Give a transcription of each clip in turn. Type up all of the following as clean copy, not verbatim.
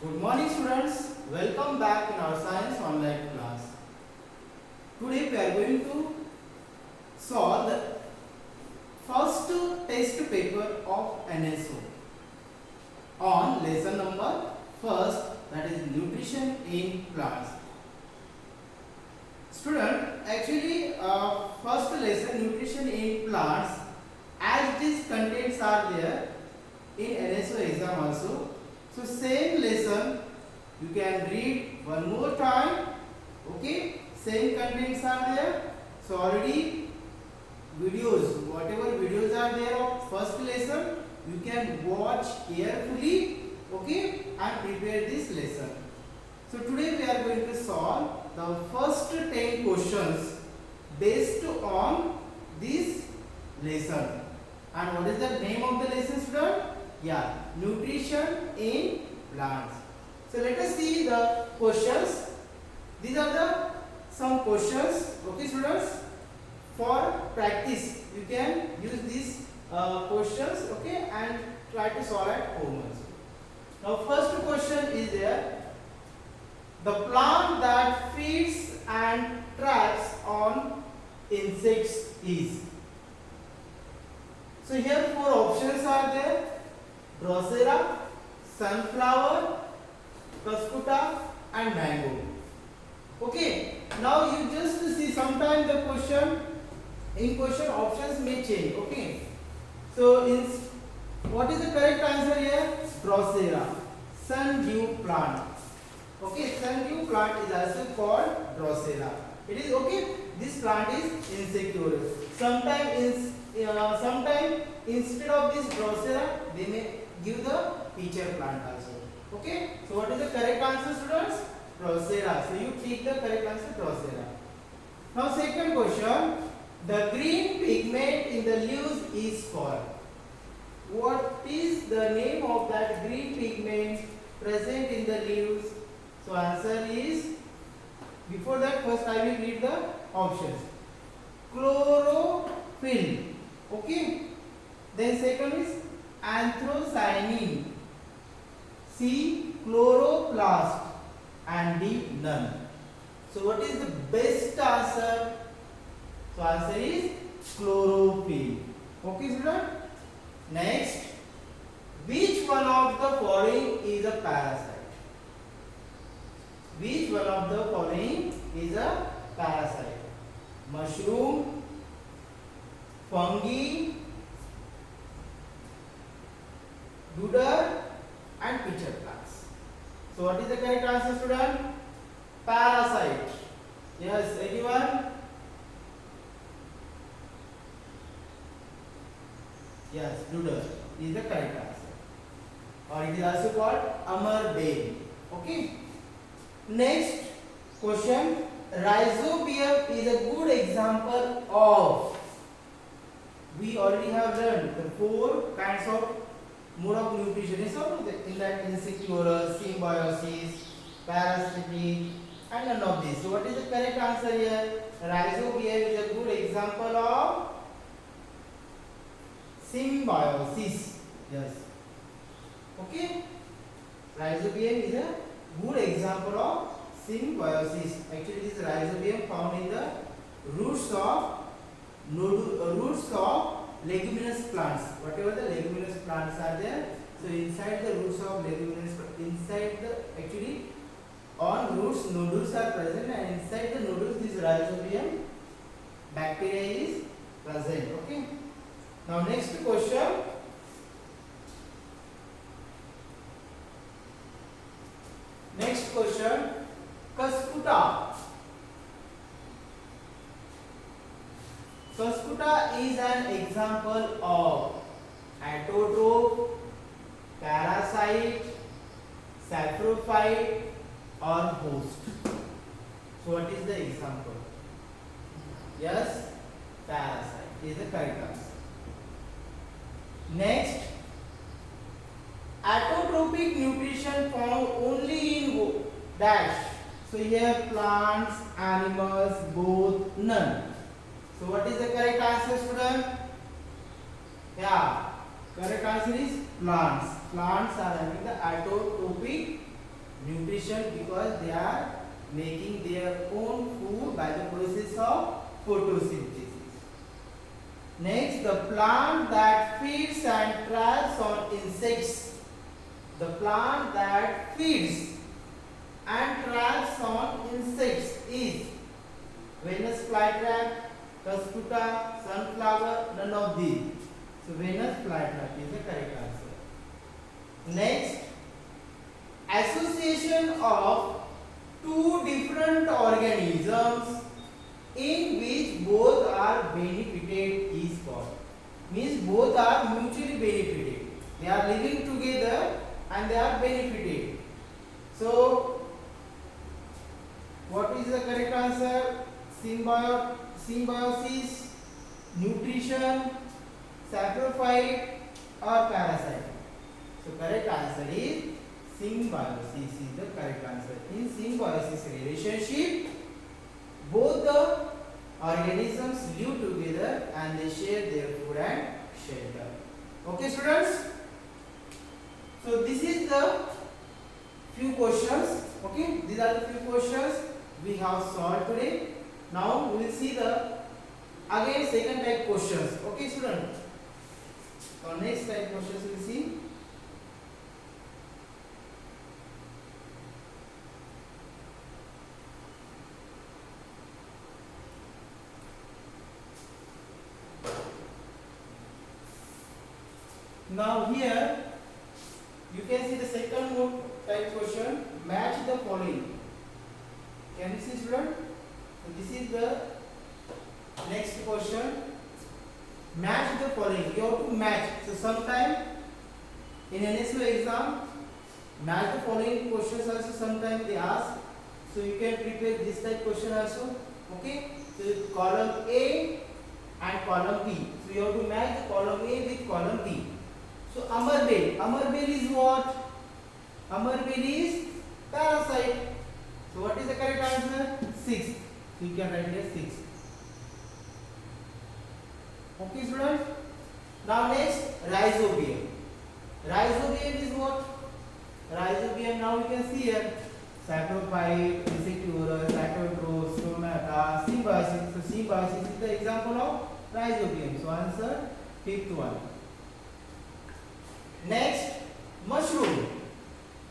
Good morning students, welcome back in our science online class. Today we are going to solve the first test paper of NSO on lesson number first, that is nutrition in plants. Student, actually first lesson nutrition in plants, as these contents are there in NSO exam also. So same lesson you can read one more time. Okay, same contents are there. So already videos, whatever videos are there of first lesson, you can watch carefully. Okay, and prepare this lesson. So today we are going to solve the first 10 questions based on this lesson. And what is the name of the lesson, student? Yeah, nutrition in plants. So let us see the questions. These are the some questions. Okay, students. For practice, you can use these questions. Okay, and try to solve at home also. Now, first question is there. The plant that feeds and traps on insects is. So here four options are there. Drosera, sunflower, cuscuta and mango. Okay, now you just see sometimes the question options may change. Okay, so what is the correct answer here? Drosera, sundew plant. Okay, sundew plant is also called Drosera. It is okay. This plant is insectivorous. Sometimes instead of this Drosera, they may give the pitcher plant also. Okay. So what is the correct answer, students? Drosera. So you take the correct answer, Drosera. Now second question. The green pigment in the leaves is called. What is the name of that green pigment present in the leaves? So answer is, before that first I will read the options. Chlorophyll. Okay. Then second is anthocyanin. C. Chloroplast. And D. None. So what is the best answer? So answer is chlorophyll. Okay, student. Next, which one of the following is a parasite? Which one of the following is a parasite? Mushroom, fungi, dudar and pitcher plants. So what is the correct answer, student? Parasite. Yes, anyone? Yes, dudar is the correct answer. Or it is also called amarbein. Okay. Next question. Rhizobium is a good example of. We already have learned the four kinds of mode of nutrition. In that insectivorous, symbiosis, parasitic, and none of this. So what is the correct answer here? Rhizobium is a good example of symbiosis. Yes. Okay. Rhizobium is a good example of symbiosis. Actually, this rhizobium found in the roots of leguminous plants. Whatever the leguminous plants are there, so inside the roots of leguminous, actually on roots nodules are present, and inside the nodules this rhizobium bacteria is present. Okay. Now next question. Next question. Cuscuta. Cuscuta is an example of autotroph, parasite, saprophyte or host. So what is the example? Yes, parasite is the correct answer. Next, autotrophic nutrition found only in dash. So here plants, animals, both, none. So what is the correct answer, student? Yeah, correct answer is plants. Plants are having the autotrophic Nutrition because they are making their own food by the process of photosynthesis. Next, the plant that feeds and thrives on insects. The plant that feeds and thrives on insects is Venus flytrap, Cuscuta, sunflower, none of these. So Venus flytrap is the correct answer. Next, association of two different organisms in which both are benefited is called. Means both are mutually benefited. They are living together and they are benefited. So what is the correct answer? Symbiosis, nutrition, saprophyte or parasite? So correct answer is symbiosis is the correct answer. In symbiosis relationship, both the organisms live together and they share their food and shelter. Okay, students? So this is the few questions. Okay, these are the few questions we have solved today. Now we will see the again second type questions. Okay, students? So next type questions we will see. Now here you can see the second type question. Match the following. Can you see, student? So this is the next question. Match the following. You have to match. So sometime in NSO exam, match the following questions also sometimes they ask. So you can prepare this type question also. Okay. So column A and column B. So you have to match the column A with column B. So Amarbel. Amarbel is what? Amarbel is parasite. So what is the correct answer? 6. So you can write here 6. Okay, students. Now next, rhizobium. Rhizobium is what? Rhizobium. Now you can see here saprophyte, insectivorous, heterotroph, stomata, symbiosis. So symbiosis is the example of rhizobium. So answer 5th one. Next, mushroom.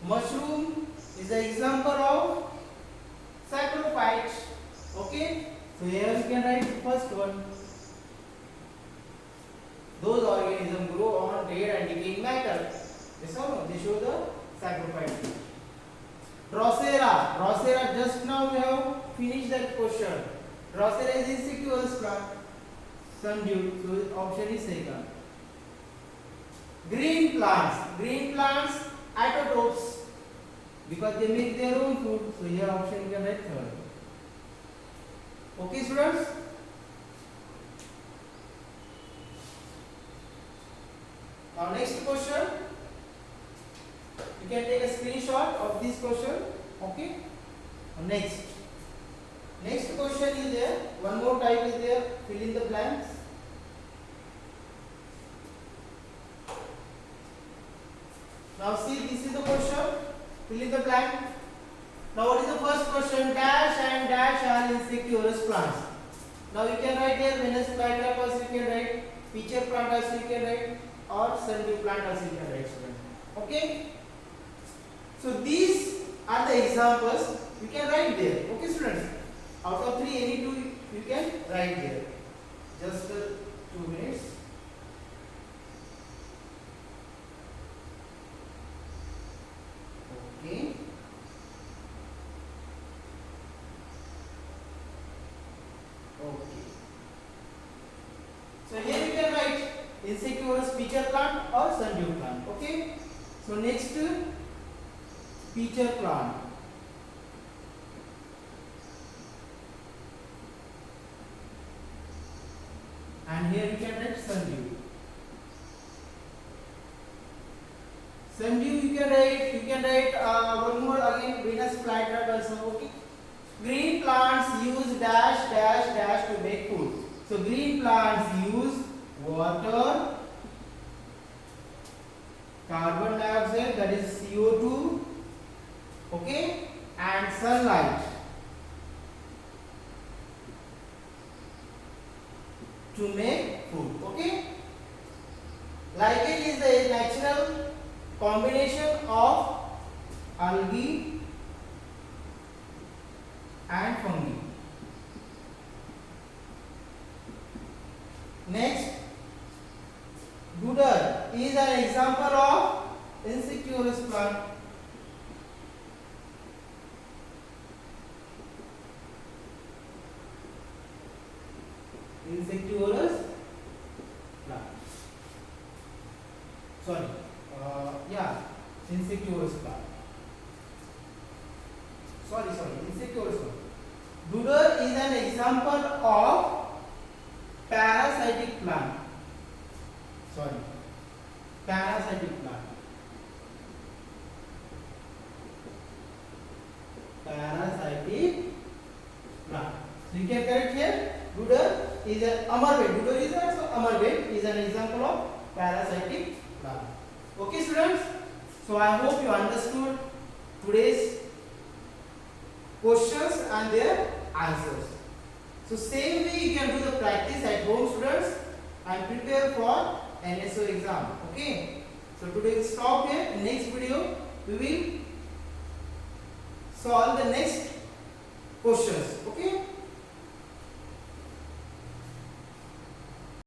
Mushroom is the example of saprophyte. Okay, so here you can write the first one. Those organisms grow on dead and decaying matter. Yes or no? They show the saprophyte. Drosera. Drosera, just now we have finished that question. Drosera is insectivorous plant. Sundew. So option is second. Green plants. Green plants, autotrophs, because they make their own food. So here option you can write third. Okay, students? Now next question. You can take a screenshot of this question. Okay. Next question is there. One more type is there. Fill in the blanks. Now see, this is the question. Fill in the blank. Now what is the first question? Dash and dash are insectivorous plants. Now you can write here Venus flytrap also you can write, pitcher plant also you can write, or sundew plant also you can write, student. Okay. So these are the examples you can write there. Okay, students. Out of 3, any 2 you can write there. Just 2 minutes. Okay. Okay. So here you can write insectivorous pitcher plant or sundew plant. Okay. So next, pitcher plant. And here you can write sundew. Sundew you can write one more again, Venus flytrap also. Okay. Green plants use dash dash dash to make food. So green plants use water, carbon dioxide, that is CO2, okay, and sunlight to make food, okay. Lichen is the natural combination of algae and fungi. Next, Doodle is an example of insectivorous plant. Insectivorous plant. Sorry, insectivorous plant. Insectivorous plant. Doodle is an example of parasitic plant. Parasitic plant. So you can correct here. Doodle is an amorbid. Doodle is also amorbid. Is an example of parasitic plant. Okay, students. So I hope you understood today's questions and their answers. So same way you can do the practice at home, students, and prepare for NSO exam. Okay. So today we'll stop here. In next video we will solve the next questions. Okay.